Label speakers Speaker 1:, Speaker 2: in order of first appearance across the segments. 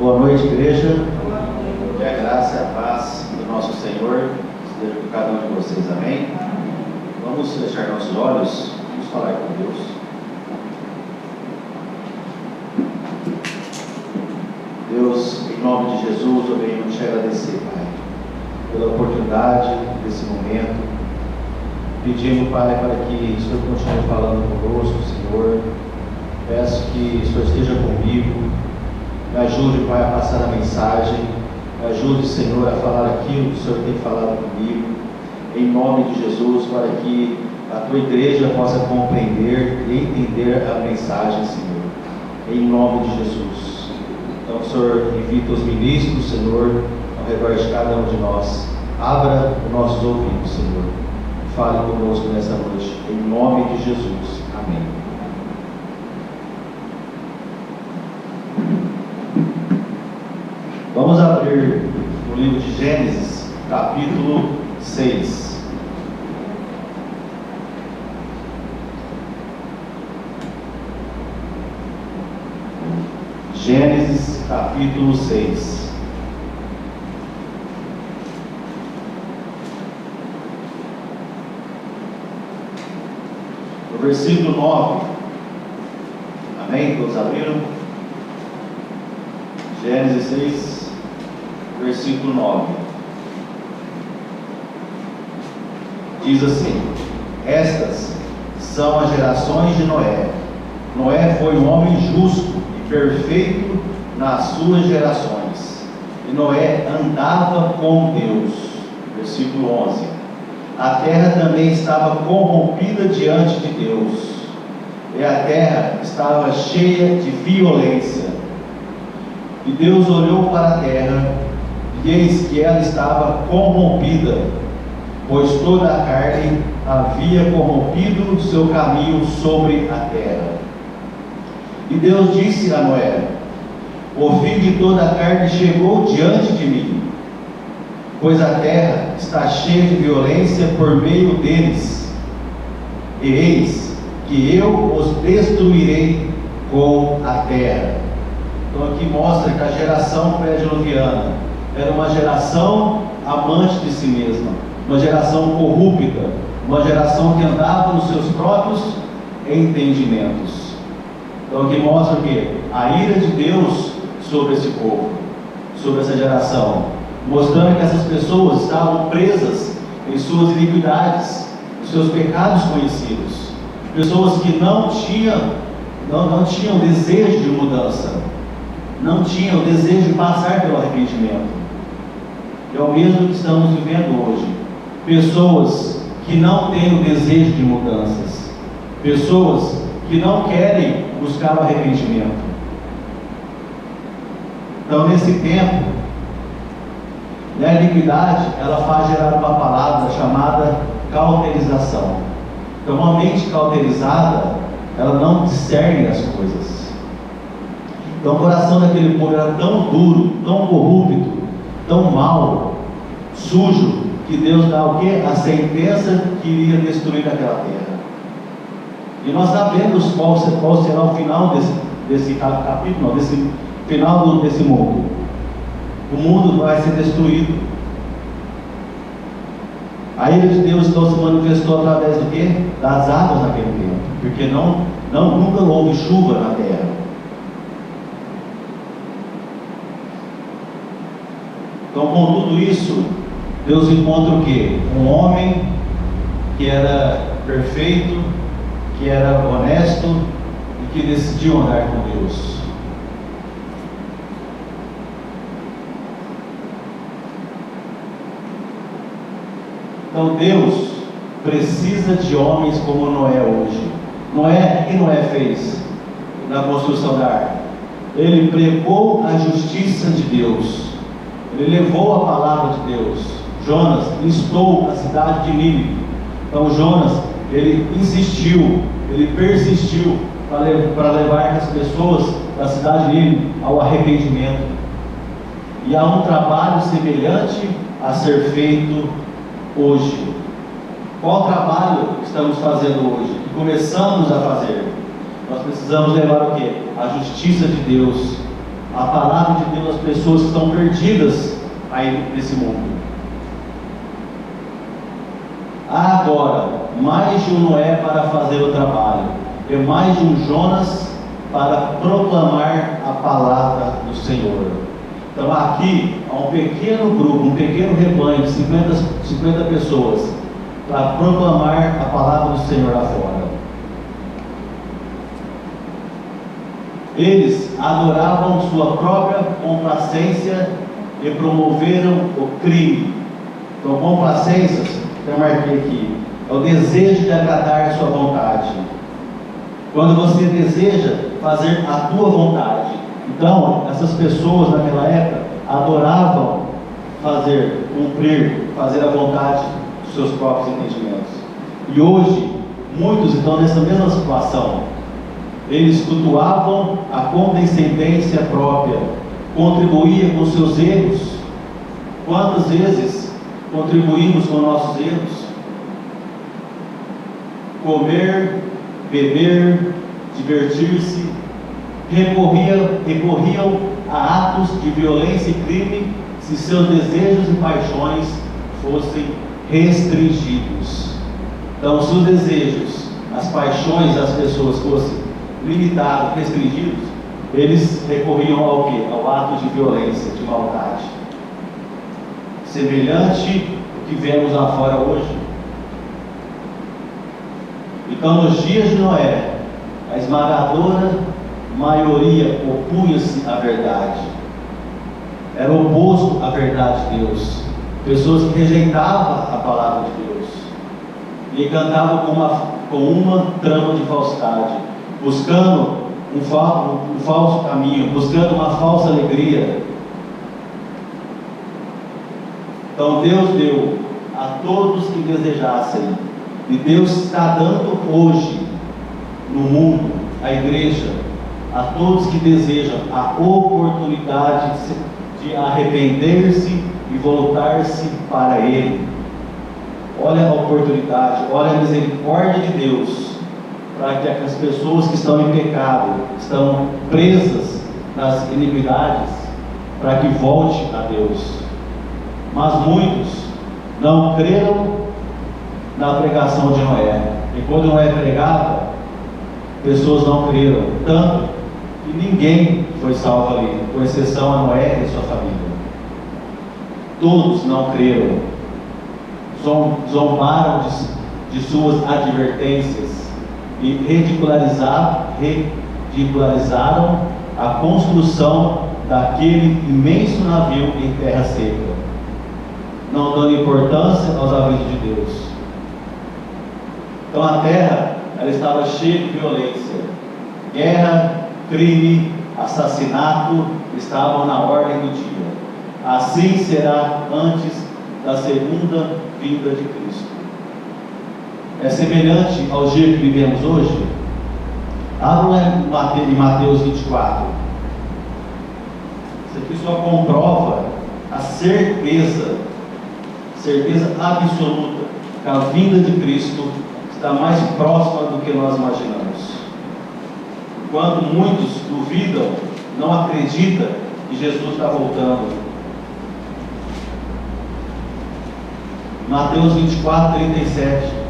Speaker 1: Boa noite, igreja. Que a graça e a paz do nosso Senhor esteja com cada um de vocês, amém? Vamos fechar nossos olhos, vamos falar com Deus. Deus, em nome de Jesus, eu venho te agradecer, Pai, pela oportunidade desse momento, pedindo, Pai, para que o Senhor continue falando conosco, Senhor. Peço que o Senhor esteja comigo, me ajude, Pai, a passar a mensagem, me ajude, Senhor, a falar aquilo que o Senhor tem falado comigo, em nome de Jesus, para que a Tua igreja possa compreender e entender a mensagem, Senhor, em nome de Jesus. Então, Senhor, invita os ministros, Senhor, ao redor de cada um de nós, abra os nossos ouvidos, Senhor, fale conosco nessa noite, em nome de Jesus, amém. Vamos abrir o livro de Gênesis, capítulo 6. Gênesis, capítulo 6. No versículo 9. Amém? Todos abriram? Gênesis 6. Versículo 9, diz assim: estas são as gerações de Noé. Noé foi um homem justo e perfeito nas suas gerações, e Noé andava com Deus. Versículo 11: a terra também estava corrompida diante de Deus, e a terra estava cheia de violência. E Deus olhou para a terra, e eis que ela estava corrompida, pois toda a carne havia corrompido seu caminho sobre a terra. E Deus disse a Noé: o fim de toda a carne chegou diante de mim, pois a terra está cheia de violência por meio deles, e eis que eu os destruirei com a terra. Então aqui mostra que a geração pré-diluviana era uma geração amante de si mesma, uma geração corrupta, uma geração que andava nos seus próprios entendimentos. Então aqui mostra o quê? A ira de Deus sobre esse povo, sobre essa geração, mostrando que essas pessoas estavam presas em suas iniquidades, nos seus pecados conhecidos, pessoas que não tinham desejo de mudança, não tinham desejo de passar pelo arrependimento. É o mesmo que estamos vivendo hoje. Pessoas que não têm o desejo de mudanças, pessoas que não querem buscar o arrependimento. Então, nesse tempo, a iniquidade, ela faz gerar uma palavra chamada cauterização. Então, uma mente cauterizada, ela não discerne as coisas. Então, o coração daquele povo era tão duro, tão corrupto, tão mau, sujo, que Deus dá o quê? A sentença que iria destruir aquela terra. E nós sabemos qual será o final desse capítulo, não, desse final desse mundo. O mundo vai ser destruído. A ira de Deus então se manifestou através do quê? Das águas naquele tempo, porque nunca houve chuva na terra. Então, com tudo isso, Deus encontra o quê? Um homem que era perfeito, que era honesto e que decidiu andar com Deus. Então, Deus precisa de homens como Noé hoje. Noé, o que Noé fez na construção da arca? Ele pregou a justiça de Deus. Ele levou a palavra de Deus. Jonas listou a cidade de Nínive. Então Jonas, ele insistiu, ele persistiu para levar as pessoas da cidade de Nínive ao arrependimento. E há um trabalho semelhante a ser feito hoje. Qual trabalho estamos fazendo hoje? Que começamos a fazer? Nós precisamos levar o quê? A justiça de Deus a palavra de Deus às pessoas que estão perdidas aí nesse mundo. Há agora mais de um Noé para fazer o trabalho, e mais de um Jonas para proclamar a palavra do Senhor. Então aqui há um pequeno grupo, um pequeno rebanho de 50 pessoas para proclamar a palavra do Senhor lá fora. Eles adoravam sua própria complacência e promoveram o crime. Então, complacência, eu marquei aqui, é o desejo de agradar sua vontade. Quando você deseja fazer a tua vontade. Então, essas pessoas naquela época adoravam cumprir, fazer a vontade dos seus próprios entendimentos. E hoje, muitos estão nessa mesma situação. Eles cultuavam a condescendência própria, contribuíam com seus erros. Quantas vezes contribuímos com nossos erros? Comer, beber, divertir-se, recorriam a atos de violência e crime se seus desejos e paixões fossem restringidos. Então, se os desejos, as paixões das pessoas fossem limitados, restringidos, eles recorriam ao quê? Ao ato de violência, de maldade. Semelhante ao que vemos lá fora hoje. Então, nos dias de Noé, a esmagadora maioria opunha-se à verdade. Era oposto à verdade de Deus. Pessoas que rejeitavam a palavra de Deus e cantavam com uma trama de falsidade, buscando um falso caminho, buscando uma falsa alegria. Então Deus deu a todos que desejassem, e Deus está dando hoje no mundo, à igreja, a todos que desejam a oportunidade de arrepender-se e voltar-se para Ele. Olha a oportunidade, olha a misericórdia de Deus, para que as pessoas que estão em pecado, estão presas nas iniquidades, para que volte a Deus. Mas muitos não creram na pregação de Noé. E quando Noé pregava, pessoas não creram, tanto que ninguém foi salvo ali, com exceção a Noé e sua família. Todos não creram, zombaram de suas advertências e ridicularizaram a construção daquele imenso navio em terra seca, não dando importância aos avisos de Deus. Então a terra, ela estava cheia de violência, guerra, crime, assassinato estavam na ordem do dia. Assim será antes da segunda vinda de Cristo. É semelhante ao dia que vivemos hoje. Abra em Mateus 24. Isso aqui só comprova a certeza absoluta que a vinda de Cristo está mais próxima do que nós imaginamos. Quando muitos duvidam, não acreditam que Jesus está voltando. Mateus 24, 37.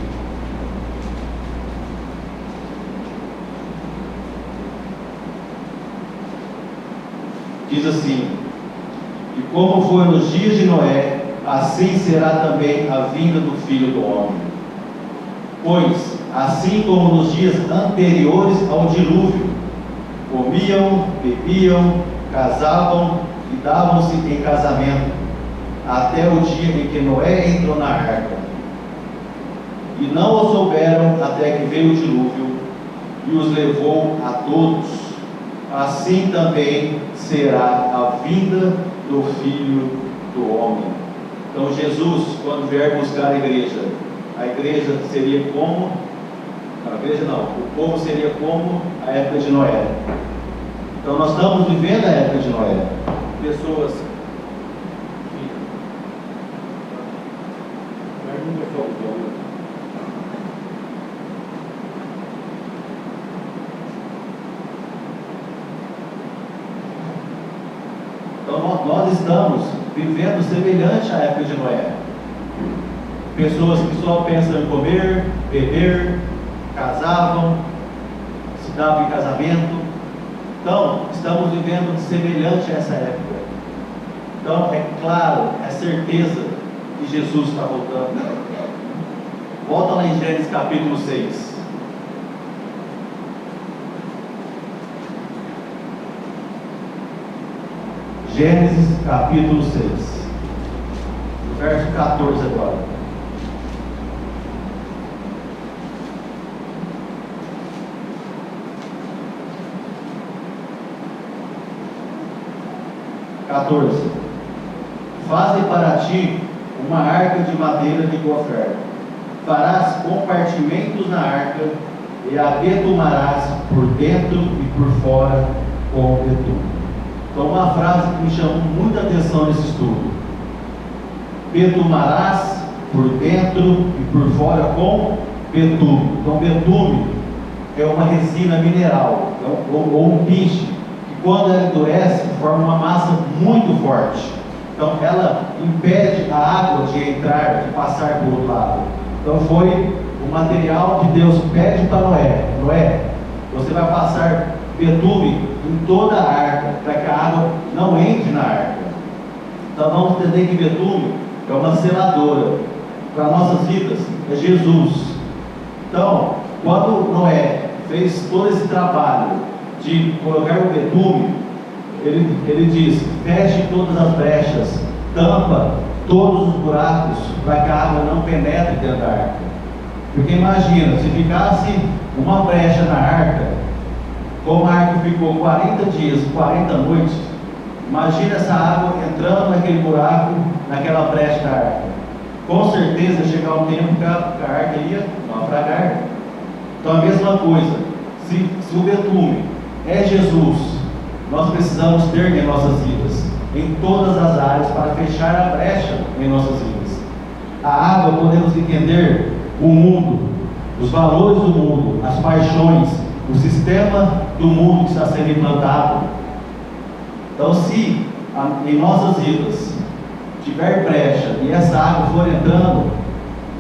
Speaker 1: Diz assim: e como foi nos dias de Noé, assim será também a vinda do Filho do Homem. Pois, assim como nos dias anteriores ao dilúvio, comiam, bebiam, casavam e davam-se em casamento, até o dia em que Noé entrou na arca. E não o souberam até que veio o dilúvio e os levou a todos. Assim também será a vinda do Filho do Homem. Então Jesus, quando vier buscar a igreja seria como, não, a igreja não, o povo seria como a época de Noé. Então nós estamos vivendo a época de Noé. Pessoas nós estamos vivendo semelhante à época de Noé. Pessoas que só pensam em comer, beber, casavam, se davam em casamento. Então, estamos vivendo semelhante a essa época. Então, é claro, é certeza que Jesus está voltando. Volta lá em Gênesis capítulo 6. Gênesis capítulo 6, verso 14 agora. Faze para ti uma arca de madeira de gofer. Farás compartimentos na arca e a betumarás por dentro e por fora com betume. Então, uma frase que me chamou muita atenção nesse estudo: betumarás por dentro e por fora com betume. Então, betume é uma resina mineral, ou um piche, que quando ela endurece, forma uma massa muito forte. Então, ela impede a água de entrar, de passar para o outro lado. Então, foi o material que Deus pede para Noé: Noé, você vai passar betume em toda a arca, para que a água não entre na arca. Então vamos entender que betume é uma seladora. Para nossas vidas é Jesus. Então, quando Noé fez todo esse trabalho de colocar o betume, ele diz: feche todas as brechas, tampa todos os buracos, para que a água não penetre dentro da arca. Porque imagina, se ficasse uma brecha na arca, como a arca ficou 40 dias, 40 noites, imagina essa água entrando naquele buraco, naquela brecha da arca. Com certeza chegar um tempo que a arca ia naufragar. Então a mesma coisa, se o betume é Jesus, nós precisamos ter em nossas vidas, em todas as áreas, para fechar a brecha em nossas vidas. A água, podemos entender o mundo, os valores do mundo, as paixões, o sistema do mundo que está sendo implantado. Então, se em nossas vidas tiver brecha e essa água for entrando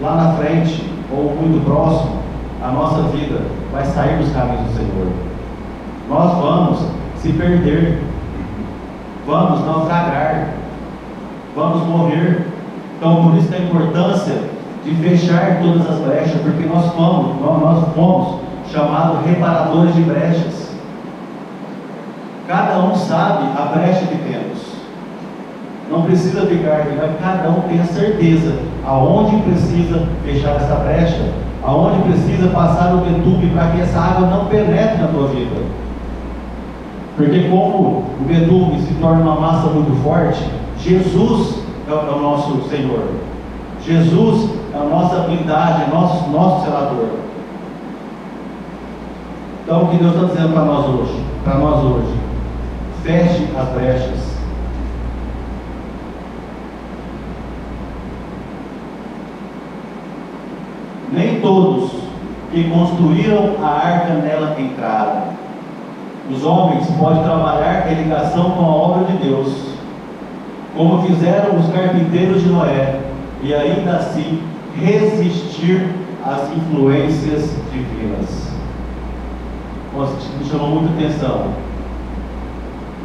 Speaker 1: lá na frente ou muito próximo, a nossa vida vai sair dos caminhos do Senhor. Nós vamos se perder, vamos naufragar, vamos morrer. Então, por isso a importância de fechar todas as brechas, porque nós fomos chamados reparadores de brechas. Cada um sabe a brecha que temos. Não precisa ficar, cada um tem a certeza aonde precisa fechar essa brecha, aonde precisa passar o betume para que essa água não penetre na tua vida. Porque como o betume se torna uma massa muito forte, Jesus é o nosso Senhor. Jesus é a nossa blindagem, é nosso selador. Então, o que Deus está dizendo para nós hoje? Feche as brechas. Nem todos que construíram a arca nela entraram. Os homens podem trabalhar em ligação com a obra de Deus, como fizeram os carpinteiros de Noé, e ainda assim resistir às influências divinas. Nossa, me chamou muita atenção.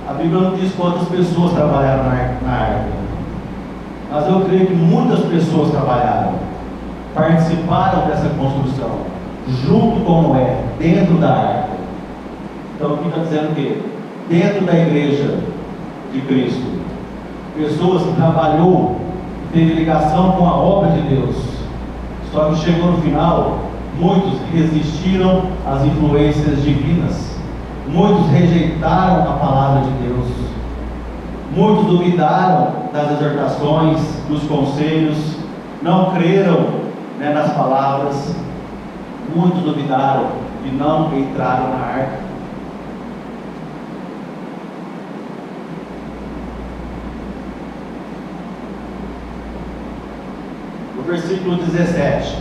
Speaker 1: A Bíblia não diz quantas pessoas trabalharam na arca, mas eu creio que muitas pessoas trabalharam, participaram dessa construção, junto com Noé, dentro da arca. Então aqui está dizendo que dentro da igreja de Cristo, pessoas que trabalhou, teve ligação com a obra de Deus, só que chegou no final, muitos resistiram às influências divinas, muitos rejeitaram a palavra de Deus, muitos duvidaram das exortações, dos conselhos, não creram nas palavras, muitos duvidaram e não entraram na arca. Versículo 17: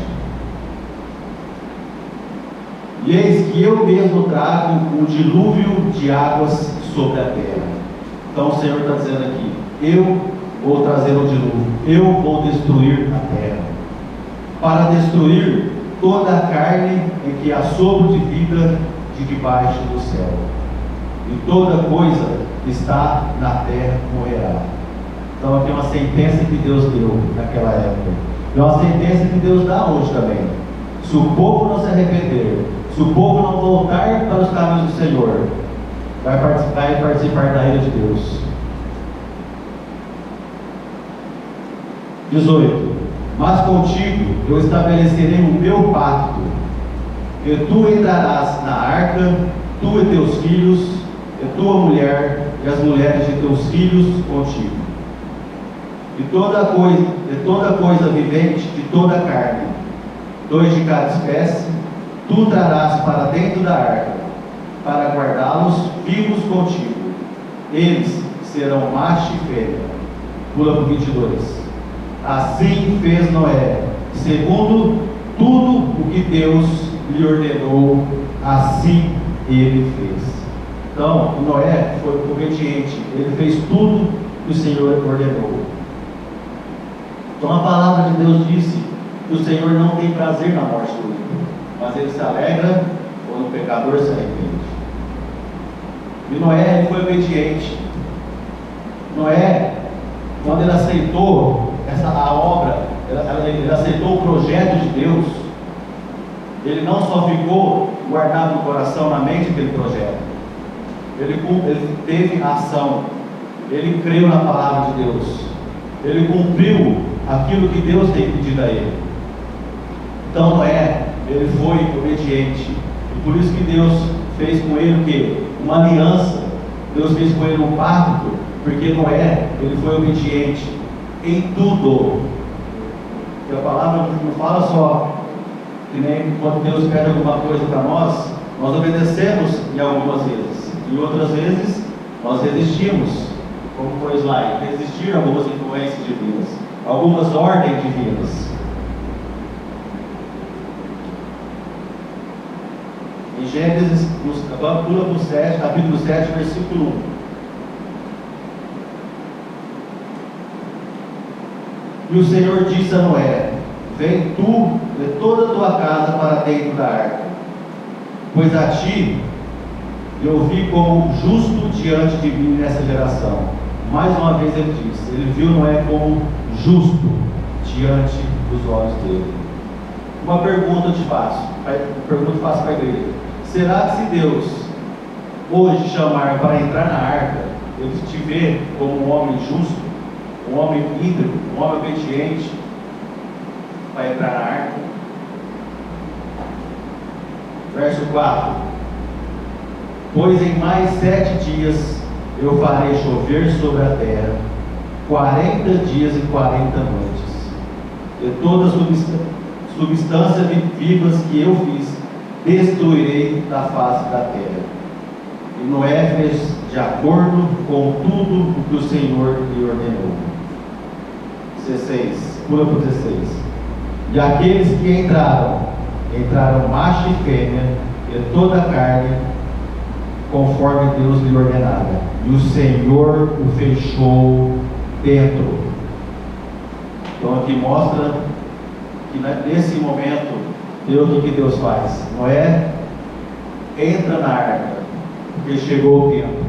Speaker 1: e eis que eu mesmo trago um dilúvio de águas sobre a terra. Então o Senhor está dizendo aqui: eu vou trazer o dilúvio, eu vou destruir a terra, para destruir toda a carne em que há sopro de vida de debaixo do céu, e toda coisa que está na terra morrerá. Então aqui é uma sentença que Deus deu naquela época, é uma sentença que Deus dá hoje também. Se o povo não se arrepender, se o povo não voltar para os caminhos do Senhor, vai participar da ira de Deus. 18. Mas contigo eu estabelecerei o meu pacto, e tu entrarás na arca, tu e teus filhos, e tua mulher, e as mulheres de teus filhos contigo, e toda coisa vivente de toda a carne, 2 de cada espécie, tu trarás para dentro da arca, para guardá-los vivos contigo. Eles serão macho e fêmea. Pula para o 22. Assim fez Noé, segundo tudo o que Deus lhe ordenou, assim ele fez. Então, Noé foi obediente, ele fez tudo que o Senhor ordenou. Então a palavra de Deus disse que o Senhor não tem prazer na morte do ímpio, mas ele se alegra quando o pecador se arrepende. E Noé, ele foi obediente. Noé, quando ele aceitou a obra, ele aceitou o projeto de Deus, ele não só ficou guardado no coração, na mente aquele projeto, ele teve ação, ele creu na palavra de Deus, ele cumpriu aquilo que Deus tem pedido a ele. Então Noé, ele foi obediente, e por isso que Deus fez com ele o quê? Uma aliança. Deus fez com ele um pacto, porque Noé, ele foi obediente em tudo. E a palavra não fala só que nem quando Deus pede alguma coisa para nós obedecemos em algumas vezes, e outras vezes nós resistimos, como foi lá, resistir a algumas influências divinas, algumas ordens divinas. Em Gênesis, pula para o 7, capítulo 7, versículo 1. E o Senhor disse a Noé: vem tu e toda a tua casa para dentro da arca, pois a ti eu vi como justo diante de mim nessa geração. Mais uma vez ele disse, ele viu Noé como justo diante dos olhos dele. Uma pergunta eu te faço, para a igreja: será que se Deus hoje chamar para entrar na arca, ele te vê como um homem justo, um homem íntegro, um homem obediente para entrar na arca? Verso 4: pois em mais 7 dias eu farei chover sobre a terra 40 dias e 40 noites, e todas as substâncias vivas que eu fiz destruirei da face da terra. E Noé fez de acordo com tudo o que o Senhor lhe ordenou. 16, pula para 16. E aqueles que entraram macho e fêmea, e toda a carne, conforme Deus lhe ordenara, e o Senhor o fechou dentro. Então aqui mostra que nesse momento, o que Deus faz? Noé entra na arca, porque chegou o tempo.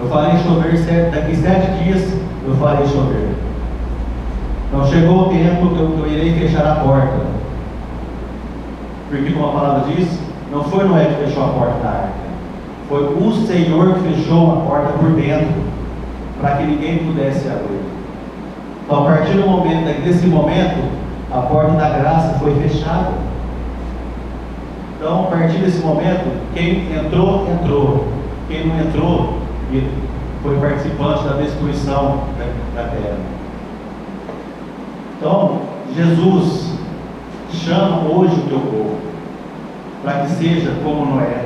Speaker 1: Eu farei chover, daqui 7 dias eu farei chover. Então chegou o tempo que eu irei fechar a porta. Porque, como a palavra diz, não foi Noé que fechou a porta da arca, foi o Senhor que fechou a porta por dentro, para que ninguém pudesse abrir. Então, a partir desse momento, a porta da graça foi fechada. Então, a partir desse momento, quem entrou, entrou. Quem não entrou, foi participante da destruição da terra. Então, Jesus chama hoje o teu povo para que seja como Noé,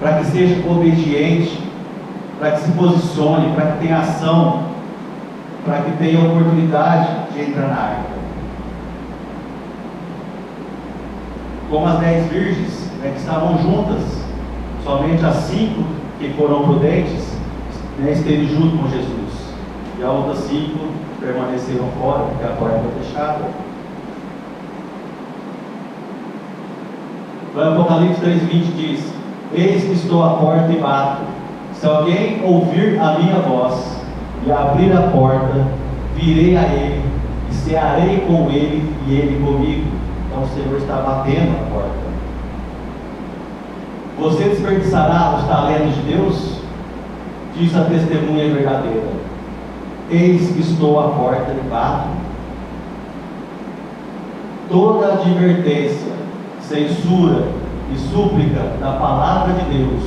Speaker 1: para que seja obediente, para que se posicione, para que tenha ação, para que tenha oportunidade de entrar na arca. Como as 10 virgens, que estavam juntas, somente as 5 que foram prudentes, esteve junto com Jesus. e as outras 5 permaneceram fora, porque a porta foi fechada. Então, Apocalipse 3:20 diz: eis que estou à porta e bato. Se alguém ouvir a minha voz e abrir a porta, virei a ele e cearei com ele e ele comigo. Então o Senhor está batendo a porta. Você desperdiçará os talentos de Deus? Diz a testemunha verdadeira: eis que estou à porta e bato. Toda advertência, censura e súplica da palavra de Deus,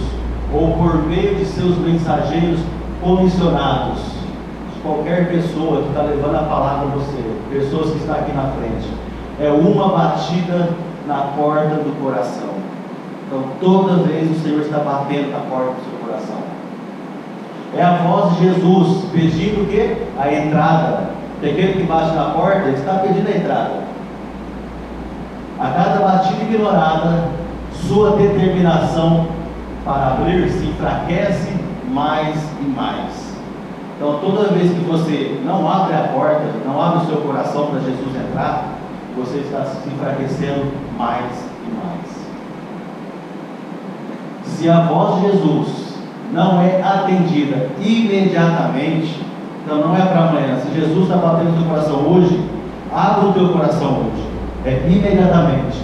Speaker 1: ou por meio de seus mensageiros comissionados, de qualquer pessoa que está levando a palavra a você, pessoas que estão aqui na frente, é uma batida na porta do coração. Então toda vez o Senhor está batendo na porta do seu coração. É a voz de Jesus pedindo o quê? A entrada. Tem aquele que bate na porta, ele está pedindo a entrada. A cada batida ignorada, sua determinação para abrir se enfraquece mais e mais. Então toda vez que você não abre a porta, não abre o seu coração para Jesus entrar, você está se enfraquecendo mais e mais. Se a voz de Jesus não é atendida imediatamente, então não é para amanhã. Se Jesus está batendo no seu coração hoje, abre o teu coração hoje. É imediatamente.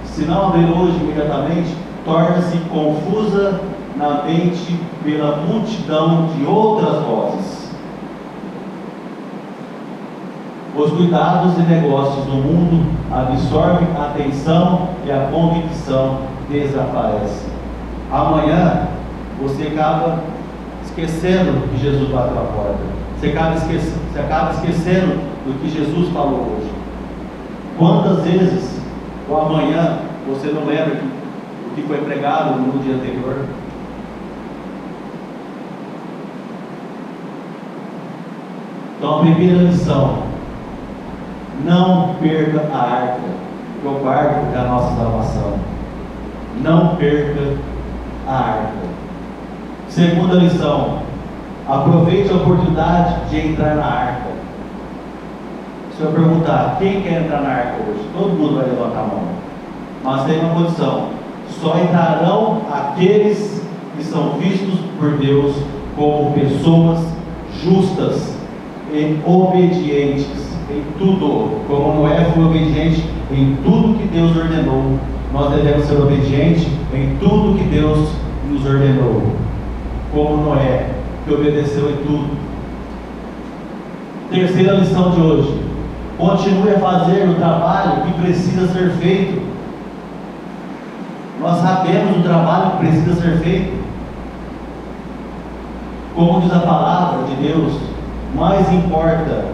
Speaker 1: Se não abrir hoje imediatamente, torna-se confusa na mente pela multidão de outras vozes. Os cuidados e negócios do mundo absorvem a atenção e a convicção desaparece. Amanhã você acaba esquecendo que Jesus bateu a porta. Você acaba esquecendo do que Jesus falou hoje. Quantas vezes o amanhã você não lembra do que foi pregado no dia anterior? Então a primeira lição: não perca a arca, que eu guardo para a nossa salvação. Não perca a arca. Segunda lição: aproveite a oportunidade de entrar na arca. Se eu perguntar quem quer entrar na arca hoje, todo mundo vai levantar a mão. Mas tem uma condição: só entrarão aqueles que são vistos por Deus como pessoas justas e obedientes em tudo. Como Noé foi obediente em tudo que Deus ordenou, nós devemos ser obedientes em tudo que Deus nos ordenou. Como Noé, que obedeceu em tudo. Terceira lição de hoje: continue a fazer o trabalho que precisa ser feito. Nós sabemos o trabalho que precisa ser feito. Como diz a palavra de Deus, mais importa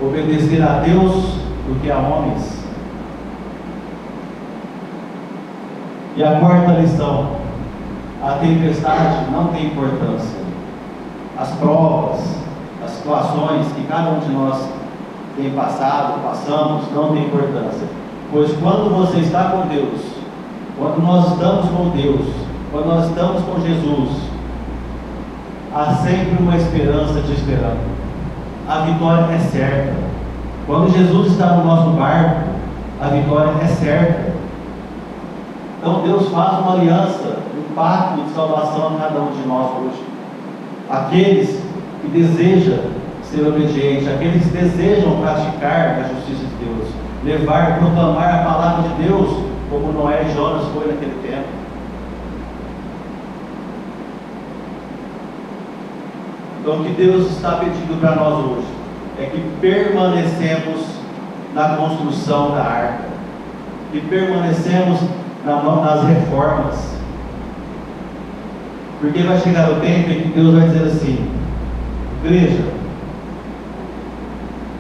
Speaker 1: obedecer a Deus do que a homens. E a quarta lição: a tempestade não tem importância. As provas, as situações que cada um de nós tem passado, passamos, não tem importância. Pois quando você está com Deus, quando nós estamos com Deus, quando nós estamos com Jesus, há sempre uma esperança te esperando. A vitória é certa. Quando Jesus está no nosso barco, a vitória é certa. Então Deus faz uma aliança, um pacto de salvação a cada um de nós hoje. Aqueles que desejam ser obedientes, aqueles que desejam praticar a justiça de Deus, levar, proclamar a palavra de Deus, como Noé e Jonas foi naquele tempo. Então o que Deus está pedindo para nós hoje é que permanecemos na construção da arca, que permanecemos nas reformas, porque vai chegar o tempo em que Deus vai dizer assim: igreja,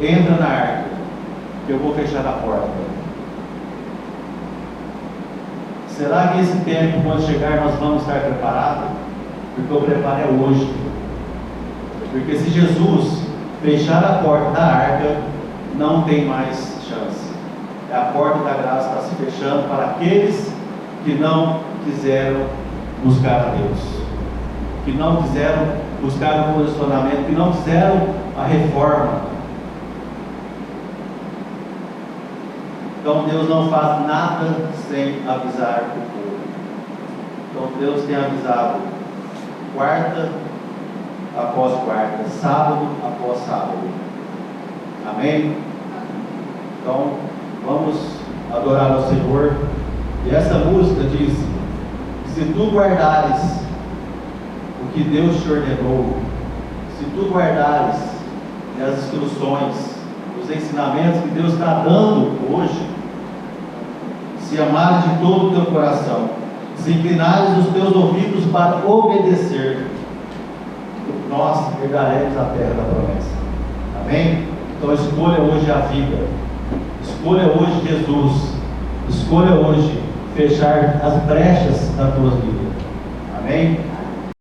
Speaker 1: entra na arca, que eu vou fechar a porta. Será que esse tempo, quando chegar, nós vamos estar preparados? Porque o preparo é hoje. Porque se Jesus fechar a porta da arca, não tem mais chance. A porta da graça está se fechando para aqueles que não quiseram buscar a Deus, que não quiseram buscaram um posicionamento, que não fizeram a reforma. Então Deus não faz nada sem avisar o povo. Então Deus tem avisado quarta após quarta, sábado após sábado. Amém? Então vamos adorar ao Senhor. E essa música diz: se tu guardares o que Deus te ordenou, se tu guardares as instruções, os ensinamentos que Deus está dando hoje, se amares de todo o teu coração, se inclinares os teus ouvidos para obedecer, nós herdaremos a terra da promessa. Amém? Então escolha hoje a vida, escolha hoje Jesus, escolha hoje fechar as brechas da tua vida. Amém?